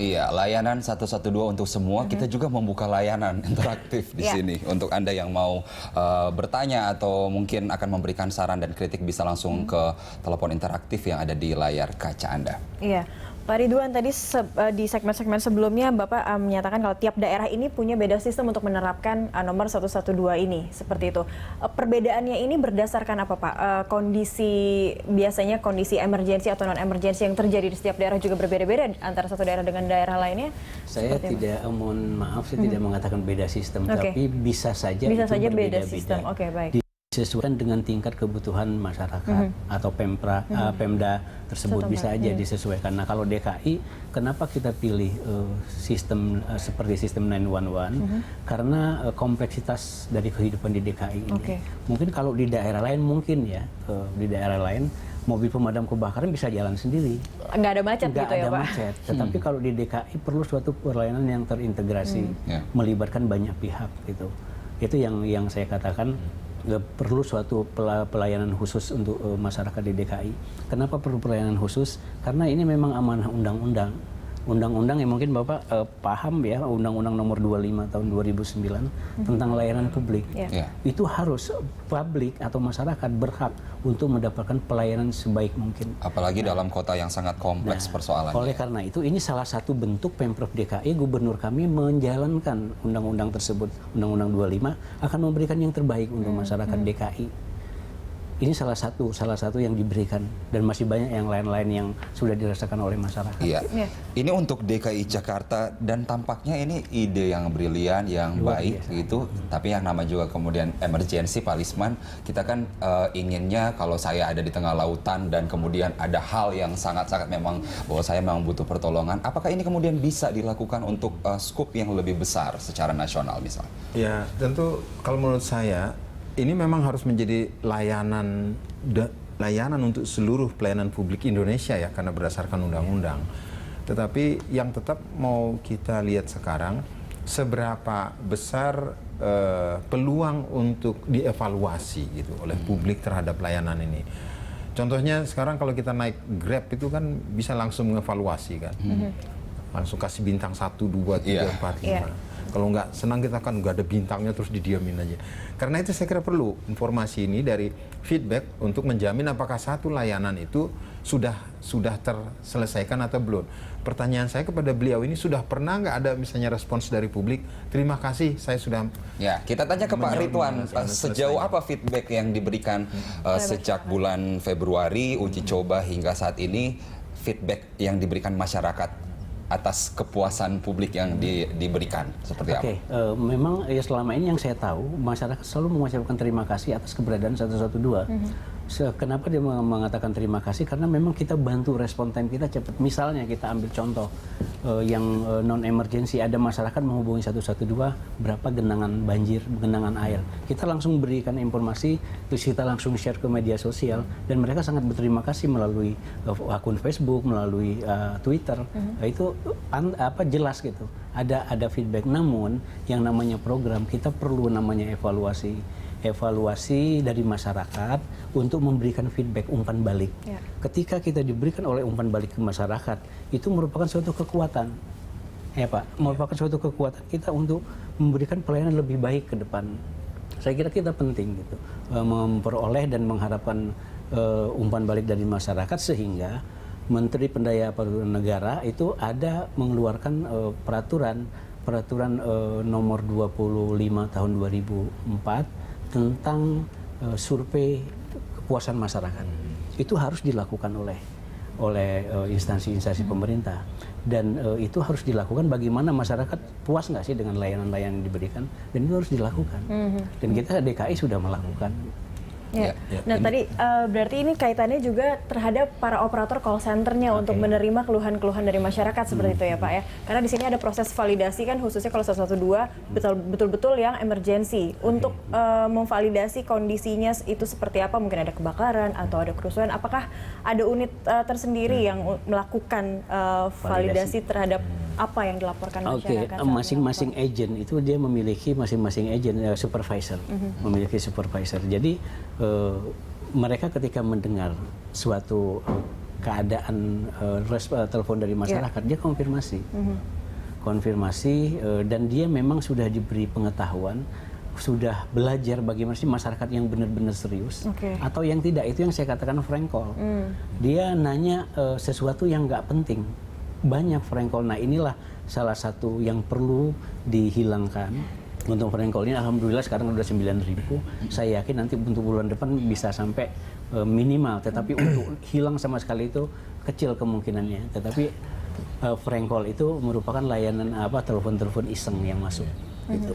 Iya, layanan 112 untuk semua. Kita juga membuka layanan interaktif di sini untuk Anda yang mau bertanya atau mungkin akan memberikan saran dan kritik bisa langsung ke telepon interaktif yang ada di layar kaca Anda. Iya, Pak Ridwan tadi di segmen-segmen sebelumnya Bapak menyatakan kalau tiap daerah ini punya beda sistem untuk menerapkan nomor 112 ini, seperti itu. Perbedaannya ini berdasarkan apa Pak? Biasanya kondisi emergensi atau non-emergensi yang terjadi di setiap daerah juga berbeda-beda antara satu daerah dengan daerah lainnya? Saya tidak, mohon maaf, saya tidak mengatakan beda sistem, tapi bisa saja beda sistem. Oke, baik. Disesuaikan dengan tingkat kebutuhan masyarakat atau Pemda tersebut bisa aja disesuaikan. Nah kalau DKI, kenapa kita pilih sistem seperti sistem 911? Karena kompleksitas dari kehidupan di DKI ini. Mungkin kalau di daerah lain mungkin ya, di daerah lain mobil pemadam kebakaran bisa jalan sendiri. Nggak ada macet gitu ya Pak? Macet. Tetapi kalau di DKI perlu suatu pelayanan yang terintegrasi, melibatkan banyak pihak gitu. Itu yang saya katakan. Perlu suatu pelayanan khusus untuk masyarakat di DKI. Kenapa perlu pelayanan khusus? Karena ini memang amanah undang-undang. Undang-undang yang mungkin Bapak paham ya, Undang-Undang Nomor 25 tahun 2009 tentang layanan publik. Itu harus publik atau masyarakat berhak untuk mendapatkan pelayanan sebaik mungkin. Apalagi dalam kota yang sangat kompleks persoalannya. Oleh karena itu, ini salah satu bentuk Pemprov DKI, gubernur kami menjalankan undang-undang tersebut, Undang-Undang 25, akan memberikan yang terbaik untuk masyarakat DKI. Ini salah satu yang diberikan, dan masih banyak yang lain-lain yang sudah dirasakan oleh masyarakat. Iya. Ini untuk DKI Jakarta, dan tampaknya ini ide yang brilian, yang baik gitu. Tapi yang nama juga kemudian emergensi, Pak Lisman, kita kan inginnya kalau saya ada di tengah lautan dan kemudian ada hal yang sangat-sangat memang bahwa saya memang butuh pertolongan. Apakah ini kemudian bisa dilakukan untuk skup yang lebih besar secara nasional misalnya? Ya, tentu kalau menurut saya ini memang harus menjadi layanan untuk seluruh pelayanan publik Indonesia ya, karena berdasarkan undang-undang. Tetapi yang tetap mau kita lihat sekarang, seberapa besar peluang untuk dievaluasi gitu oleh publik terhadap layanan ini. Contohnya sekarang kalau kita naik Grab itu kan bisa langsung mengevaluasi kan. Langsung kasih bintang 1, 2, 3, 4, 5. Kalau nggak senang kita kan nggak ada bintangnya terus didiamin aja. Karena itu saya kira perlu informasi ini dari feedback untuk menjamin apakah satu layanan itu sudah terselesaikan atau belum. Pertanyaan saya kepada beliau ini, sudah pernah nggak ada misalnya respons dari publik, terima kasih saya sudah. Ya, kita tanya ke Pak Ridwan, sejauh apa feedback yang diberikan sejak bulan Februari uji coba hingga saat ini, feedback yang diberikan masyarakat atas kepuasan publik yang diberikan seperti apa? Memang ya selama ini yang saya tahu, masyarakat selalu mengucapkan terima kasih atas keberadaan 112. Kenapa dia mengatakan terima kasih? Karena memang kita bantu, respon time kita cepat. Misalnya kita ambil contoh yang non-emergency, ada masyarakat menghubungi 112, berapa genangan banjir, genangan air. Kita langsung berikan informasi, terus kita langsung share ke media sosial, dan mereka sangat berterima kasih melalui akun Facebook, melalui Twitter. Itu jelas gitu. Ada feedback. Namun yang namanya program, kita perlu namanya evaluasi dari masyarakat untuk memberikan feedback, umpan balik. Ketika kita diberikan oleh umpan balik ke masyarakat, itu merupakan suatu kekuatan, ya Pak, merupakan suatu kekuatan kita untuk memberikan pelayanan lebih baik ke depan. Saya kira kita penting gitu, memperoleh dan mengharapkan umpan balik dari masyarakat, sehingga Menteri Pendayaan Negara itu ada mengeluarkan peraturan nomor 25 tahun 2004 tentang survei kepuasan masyarakat. Itu harus dilakukan oleh instansi-instansi pemerintah, dan itu harus dilakukan bagaimana masyarakat puas nggak sih dengan layanan-layanan yang diberikan, dan itu harus dilakukan. Dan kita DKI sudah melakukan. Nah tadi berarti ini kaitannya juga terhadap para operator call centernya untuk menerima keluhan-keluhan dari masyarakat seperti itu ya Pak ya. Karena di sini ada proses validasi kan, khususnya kalau 112 betul-betul yang emergency untuk memvalidasi kondisinya itu seperti apa, mungkin ada kebakaran atau ada kerusuhan. Apakah ada unit tersendiri yang melakukan validasi terhadap apa yang dilaporkan masyarakat? Masing-masing agent itu dia memiliki masing-masing agent supervisor, memiliki supervisor. Jadi mereka ketika mendengar suatu keadaan telepon dari masyarakat, dia konfirmasi. Dan dia memang sudah diberi pengetahuan, sudah belajar bagaimana sih masyarakat yang benar-benar serius atau yang tidak. Itu yang saya katakan prank call. Dia nanya sesuatu yang nggak penting, banyak prank call. Nah, inilah salah satu yang perlu dihilangkan. Untuk prank call ini alhamdulillah sekarang udah 9.000. Saya yakin nanti untuk bulan depan bisa sampai minimal, tetapi untuk hilang sama sekali itu kecil kemungkinannya. Tetapi prank call itu merupakan layanan telepon-telepon iseng yang masuk gitu.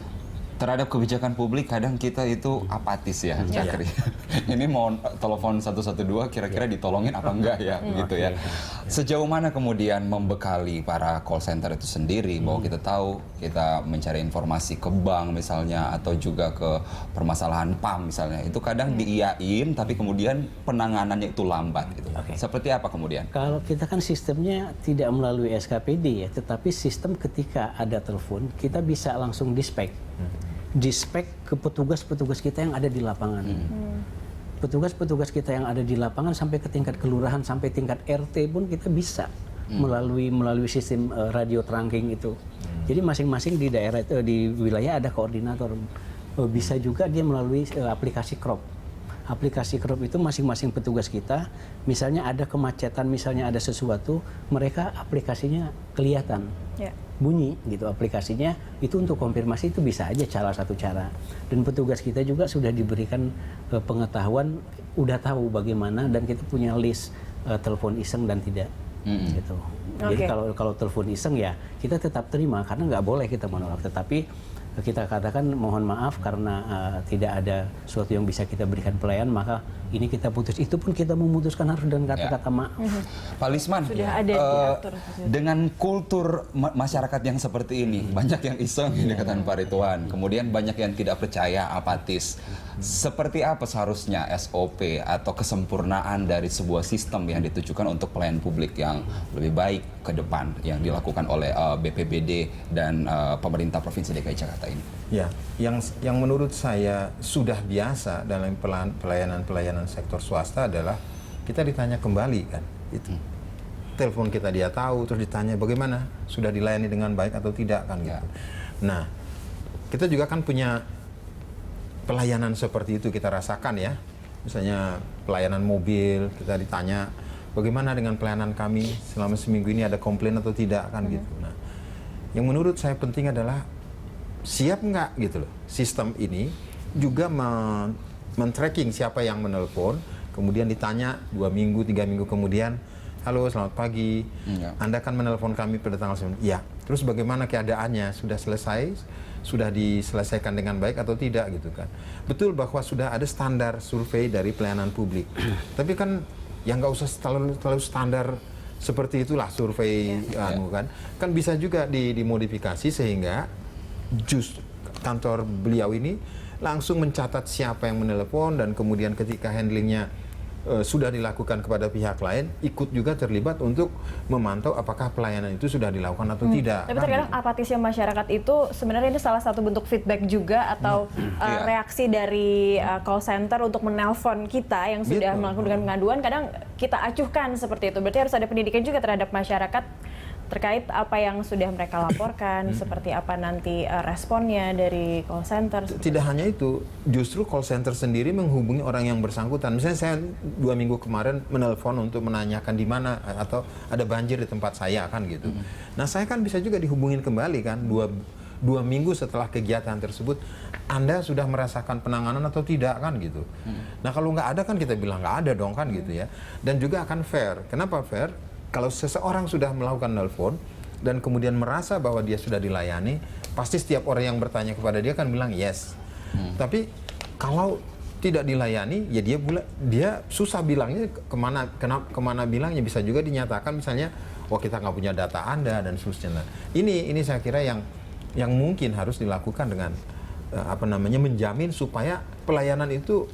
Terhadap kebijakan publik kadang kita itu apatis ya, Cakri. Ini mau telepon 112 kira-kira ditolongin apa enggak ya, gitu ya. Sejauh mana kemudian membekali para call center itu sendiri bahwa kita tahu kita mencari informasi ke bank misalnya atau juga ke permasalahan PAM misalnya, itu kadang diiyain tapi kemudian penanganannya itu lambat gitu. Seperti apa kemudian? Kalau kita kan sistemnya tidak melalui SKPD ya, tetapi sistem ketika ada telepon kita bisa langsung dispek ke petugas-petugas kita yang ada di lapangan. Petugas-petugas kita yang ada di lapangan sampai ke tingkat kelurahan, sampai tingkat RT pun kita bisa melalui sistem radio tracking itu. Jadi masing-masing di daerah itu, di wilayah ada koordinator. Bisa juga dia melalui aplikasi Crop. Aplikasi Crop itu masing-masing petugas kita, misalnya ada kemacetan, misalnya ada sesuatu, mereka aplikasinya kelihatan. Bunyi gitu aplikasinya, itu untuk konfirmasi itu bisa aja salah satu cara. Dan petugas kita juga sudah diberikan pengetahuan, udah tahu bagaimana, dan kita punya list telepon iseng dan tidak gitu. Jadi kalau telepon iseng ya kita tetap terima karena nggak boleh kita menolak, tetapi kita katakan mohon maaf karena tidak ada sesuatu yang bisa kita berikan pelayanan, maka ini kita putus. Itu pun kita memutuskan harus dengan kata-kata maaf. Pak Lisman, dengan kultur masyarakat yang seperti ini, banyak yang iseng dikatakan Pak Ridwan, kemudian banyak yang tidak percaya, apatis. Seperti apa seharusnya SOP atau kesempurnaan dari sebuah sistem yang ditujukan untuk pelayanan publik yang lebih baik ke depan yang dilakukan oleh BPBD dan pemerintah Provinsi DKI Jakarta ini? Ya, yang menurut saya sudah biasa dalam pelayanan sektor swasta adalah kita ditanya kembali kan, itu telepon kita dia tahu, terus ditanya bagaimana sudah dilayani dengan baik atau tidak kan gitu. Nah, kita juga kan punya pelayanan seperti itu kita rasakan ya, misalnya pelayanan mobil kita ditanya bagaimana dengan pelayanan kami selama seminggu ini, ada komplain atau tidak kan gitu. Nah, yang menurut saya penting adalah siap nggak gitu loh sistem ini juga men-tracking siapa yang menelpon, kemudian ditanya 2 minggu 3 minggu kemudian, halo selamat pagi, Anda kan menelpon kami pada tanggal 9, ya terus bagaimana keadaannya, sudah selesai, sudah diselesaikan dengan baik atau tidak gitu kan. Betul bahwa sudah ada standar survei dari pelayanan publik, tapi kan yang nggak usah terlalu standar seperti itulah survei kan bisa juga dimodifikasi sehingga kantor beliau ini langsung mencatat siapa yang menelepon, dan kemudian ketika handlingnya sudah dilakukan kepada pihak lain, ikut juga terlibat untuk memantau apakah pelayanan itu sudah dilakukan atau tidak. Tapi terkadang apatisnya masyarakat itu sebenarnya ini salah satu bentuk feedback juga atau reaksi dari call center untuk menelpon kita yang sudah melakukan pengaduan. Kadang kita acuhkan seperti itu. Berarti harus ada pendidikan juga terhadap masyarakat terkait apa yang sudah mereka laporkan, seperti apa nanti responnya dari call center. Tidak hanya itu, justru call center sendiri menghubungi orang yang bersangkutan. Misalnya saya 2 minggu kemarin menelpon untuk menanyakan di mana atau ada banjir di tempat saya kan gitu. Nah saya kan bisa juga dihubungin kembali kan 2 minggu setelah kegiatan tersebut, Anda sudah merasakan penanganan atau tidak kan gitu. Nah kalau nggak ada kan kita bilang nggak ada dong kan gitu ya. Dan juga akan fair. Kenapa fair? Kalau seseorang sudah melakukan nelpon dan kemudian merasa bahwa dia sudah dilayani, pasti setiap orang yang bertanya kepada dia kan bilang yes. Tapi kalau tidak dilayani, ya dia susah bilangnya kemana bilangnya. Bisa juga dinyatakan misalnya, oh kita nggak punya data Anda dan seterusnya. Nah, ini saya kira yang mungkin harus dilakukan dengan menjamin supaya pelayanan itu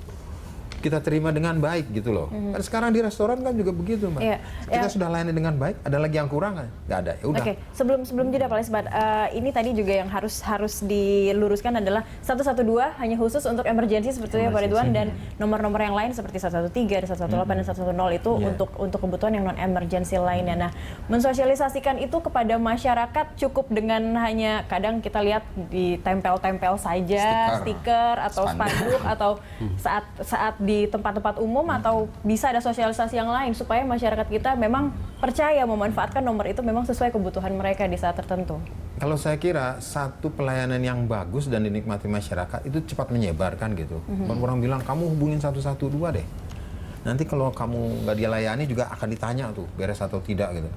kita terima dengan baik gitu loh. Kan sekarang di restoran kan juga begitu, Mbak. Iya, Kita ya. sudah layani dengan baik, ada lagi yang kurang kan? Nggak ada, ya udah. Oke, sebelum jeda Pak Lisman, ini tadi juga yang harus diluruskan adalah 112 hanya khusus untuk emergency seperti itu ya Pak Ridwan, dan nomor-nomor yang lain seperti 113, dan 118 dan 110 itu untuk kebutuhan yang non emergency lainnya. Nah, mensosialisasikan itu kepada masyarakat cukup dengan hanya kadang kita lihat di tempel-tempel saja, stiker atau spanduk atau saat di tempat-tempat umum, atau bisa ada sosialisasi yang lain supaya masyarakat kita memang percaya memanfaatkan nomor itu memang sesuai kebutuhan mereka di saat tertentu. Kalau saya kira satu pelayanan yang bagus dan dinikmati masyarakat itu cepat menyebar kan gitu. Orang bilang kamu hubungin 112 deh. Nanti kalau kamu nggak dilayani juga akan ditanya tuh beres atau tidak gitu.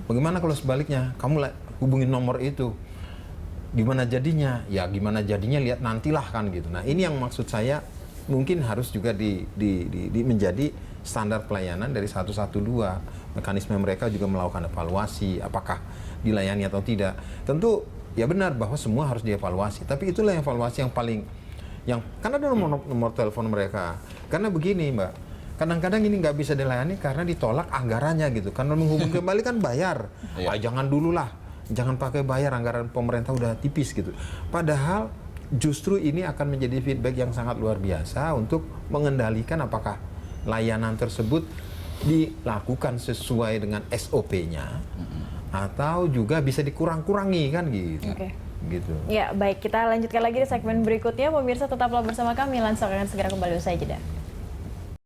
Bagaimana kalau sebaliknya kamu hubungin nomor itu? Gimana jadinya? Ya gimana jadinya lihat nantilah kan gitu. Nah ini yang maksud saya mungkin harus juga menjadi standar pelayanan dari 112. Mekanisme mereka juga melakukan evaluasi apakah dilayani atau tidak. Tentu ya benar bahwa semua harus dievaluasi, tapi itulah evaluasi yang paling karena ada nomor telepon mereka. Karena begini Mbak, kadang-kadang ini nggak bisa dilayani karena ditolak anggarannya gitu. Karena menghubungi kembali kan bayar. Jangan dulu lah, jangan pakai bayar, anggaran pemerintah udah tipis gitu. Padahal justru ini akan menjadi feedback yang sangat luar biasa untuk mengendalikan apakah layanan tersebut dilakukan sesuai dengan SOP-nya atau juga bisa dikurang-kurangi kan gitu. Gitu. Ya, baik, kita lanjutkan lagi di segmen berikutnya. Pemirsa tetaplah bersama kami, Lansor akan segera kembali usai jeda.